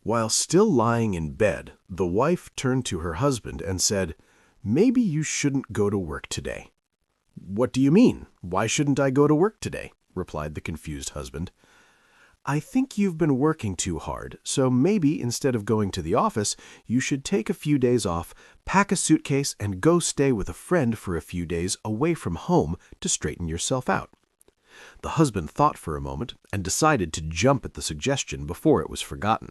While still lying in bed, the wife turned to her husband and said, "Maybe you shouldn't go to work today." "What do you mean? Why shouldn't I go to work today?" replied the confused husband. "I think you've been working too hard, so maybe instead of going to the office, you should take a few days off, pack a suitcase, and go stay with a friend for a few days away from home to straighten yourself out." The husband thought for a moment and decided to jump at the suggestion before it was forgotten.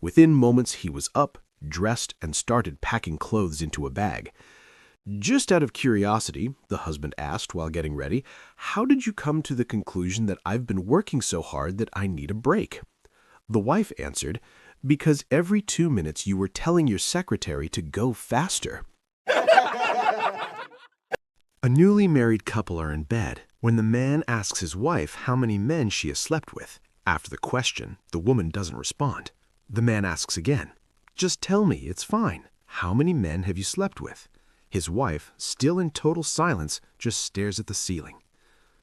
Within moments he was up, dressed, and started packing clothes into a bag. "Just out of curiosity," the husband asked while getting ready, "how did you come to the conclusion that I've been working so hard that I need a break?" The wife answered, "Because every 2 minutes you were telling your secretary to go faster." A newly married couple are in bed when the man asks his wife how many men she has slept with. After the question, the woman doesn't respond. The man asks again, "Just tell me, it's fine. How many men have you slept with?" His wife, still in total silence, just stares at the ceiling.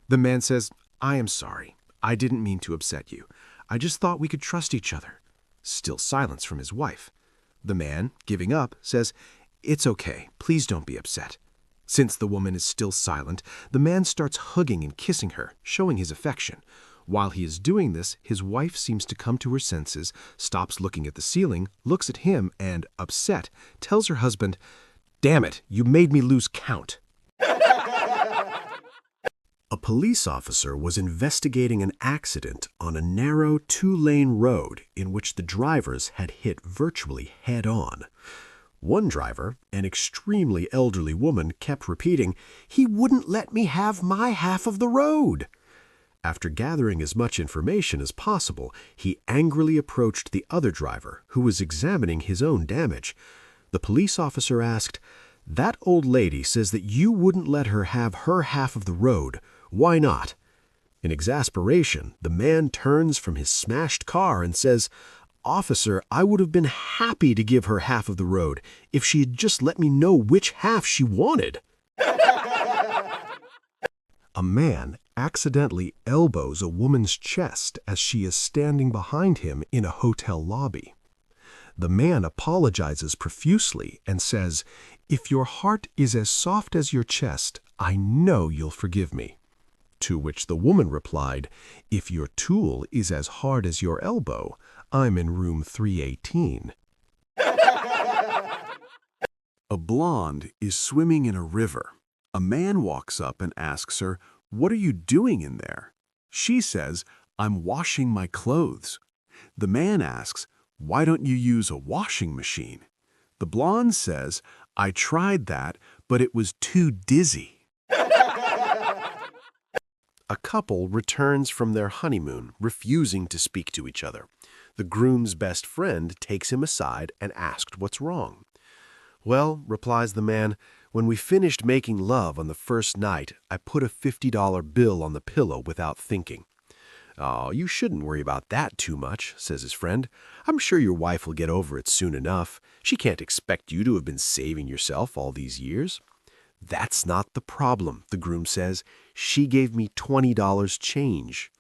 The man says, "I am sorry. I didn't mean to upset you. I just thought we could trust each other." Still silence from his wife. The man, giving up, says, "It's okay. Please don't be upset." Since the woman is still silent, the man starts hugging and kissing her, showing his affection. While he is doing this, his wife seems to come to her senses, stops looking at the ceiling, looks at him, and, upset, tells her husband, "Damn it, you made me lose count." A police officer was investigating an accident on a narrow 2-lane road in which the drivers had hit virtually head-on. One driver, an extremely elderly woman, kept repeating, "He wouldn't let me have my half of the road." After gathering as much information as possible, he angrily approached the other driver, who was examining his own damage. The police officer asked, "That old lady says that you wouldn't let her have her half of the road. Why not?" In exasperation, the man turns from his smashed car and says, "Officer, I would have been happy to give her half of the road if she had just let me know which half she wanted." A man accidentally elbows a woman's chest as she is standing behind him in a hotel lobby. The man apologizes profusely and says, "If your heart is as soft as your chest, I know you'll forgive me." To which the woman replied, "If your tool is as hard as your elbow, I'm in room 318. A blonde is swimming in a river. A man walks up and asks her, "What are you doing in there?" She says, "I'm washing my clothes." The man asks, "Why don't you use a washing machine?" The blonde says, "I tried that, but it was too dizzy." A couple returns from their honeymoon, refusing to speak to each other. The groom's best friend takes him aside and asks what's wrong. "Well," replies the man, "when we finished making love on the first night, I put a $50 bill on the pillow without thinking." "Oh, you shouldn't worry about that too much," says his friend. "I'm sure your wife will get over it soon enough. She can't expect you to have been saving yourself all these years." "That's not the problem," the groom says. "She gave me $20 change."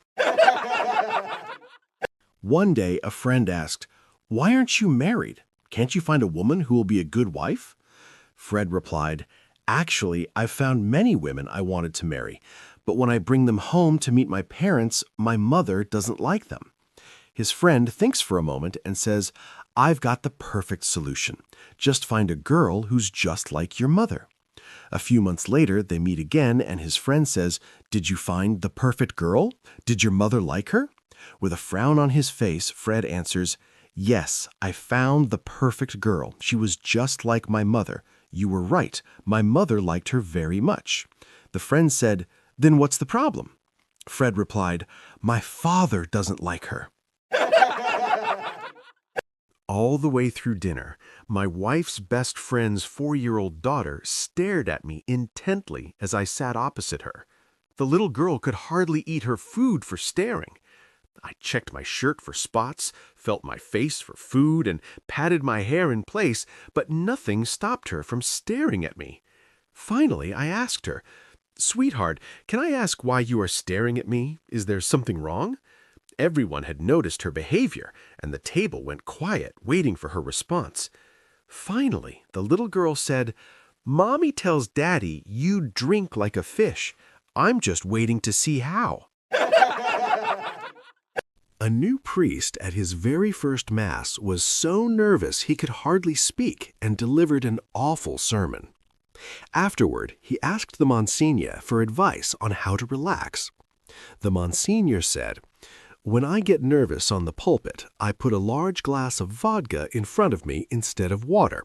One day, a friend asked, "Why aren't you married? Can't you find a woman who will be a good wife?" Fred replied, "Actually, I've found many women I wanted to marry, but when I bring them home to meet my parents, my mother doesn't like them." His friend thinks for a moment and says, "I've got the perfect solution. Just find a girl who's just like your mother." A few months later, they meet again, and his friend says, "Did you find the perfect girl? Did your mother like her?" With a frown on his face, Fred answers, "Yes, I found the perfect girl. She was just like my mother. You were right. My mother liked her very much." The friend said, "Then what's the problem?" Fred replied, "My father doesn't like her." All the way through dinner, my wife's best friend's 4-year-old daughter stared at me intently as I sat opposite her. The little girl could hardly eat her food for staring. I checked my shirt for spots, felt my face for food, and patted my hair in place, but nothing stopped her from staring at me. Finally, I asked her, "Sweetheart, can I ask why you are staring at me? Is there something wrong?" Everyone had noticed her behavior, and the table went quiet, waiting for her response. Finally, the little girl said, "Mommy tells Daddy you drink like a fish. I'm just waiting to see how." A new priest at his very first Mass was so nervous he could hardly speak and delivered an awful sermon. Afterward, he asked the Monsignor for advice on how to relax. The Monsignor said, "When I get nervous on the pulpit, I put a large glass of vodka in front of me instead of water.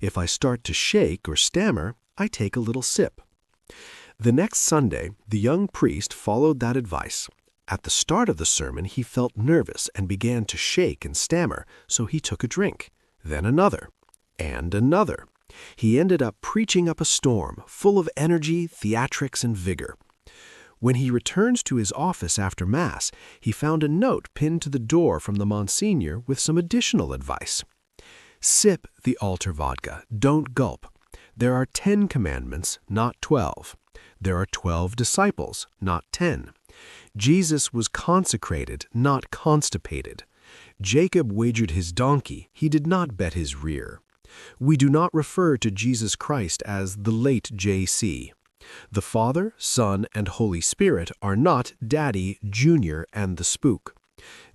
If I start to shake or stammer, I take a little sip." The next Sunday, the young priest followed that advice. At the start of the sermon, he felt nervous and began to shake and stammer, so he took a drink, then another, and another. He ended up preaching up a storm, full of energy, theatrics, and vigor. When he returned to his office after Mass, he found a note pinned to the door from the Monsignor with some additional advice. Sip the altar vodka, don't gulp. There are 10 commandments, not 12. There are 12 disciples, not 10. Jesus was consecrated, not constipated. Jacob wagered his donkey, he did not bet his rear. We do not refer to Jesus Christ as the late J.C. The Father, Son, and Holy Spirit are not Daddy, Junior, and the Spook.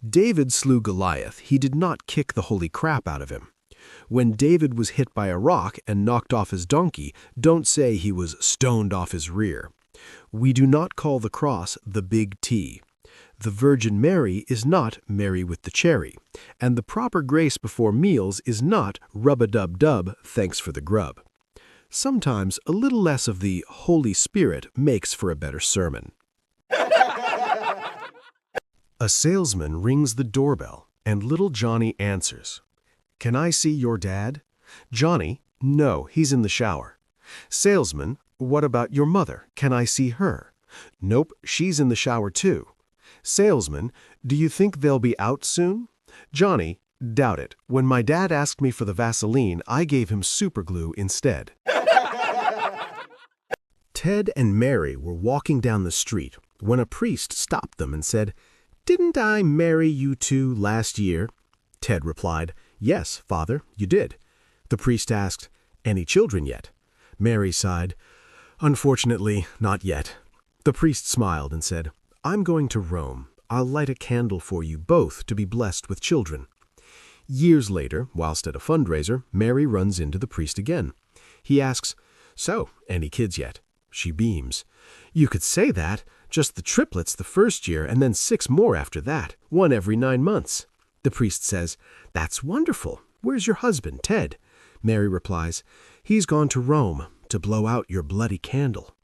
David slew Goliath, he did not kick the holy crap out of him. When David was hit by a rock and knocked off his donkey, don't say he was stoned off his rear. We do not call the cross the Big T. The Virgin Mary is not Mary with the cherry, and the proper grace before meals is not rub-a-dub-dub, thanks for the grub. Sometimes a little less of the Holy Spirit makes for a better sermon. A salesman rings the doorbell, and little Johnny answers. "Can I see your dad?" Johnny, "No, he's in the shower." Salesman, "What about your mother? Can I see her?" "Nope, she's in the shower too." Salesman, "Do you think they'll be out soon?" Johnny, "Doubt it. When my dad asked me for the Vaseline, I gave him superglue instead. Ted and Mary were walking down the street when a priest stopped them and said, "Didn't I marry you two last year?" Ted replied, "Yes, Father, you did." The priest asked, "Any children yet?" Mary sighed, "Unfortunately, not yet." The priest smiled and said, "I'm going to Rome. I'll light a candle for you both to be blessed with children." Years later, whilst at a fundraiser, Mary runs into the priest again. He asks, "So, any kids yet?" She beams. "You could say that. Just the triplets the first year and then 6 more after that, 1 every 9 months. The priest says, "That's wonderful. Where's your husband, Ted?" Mary replies, "He's gone to Rome to blow out your bloody candle."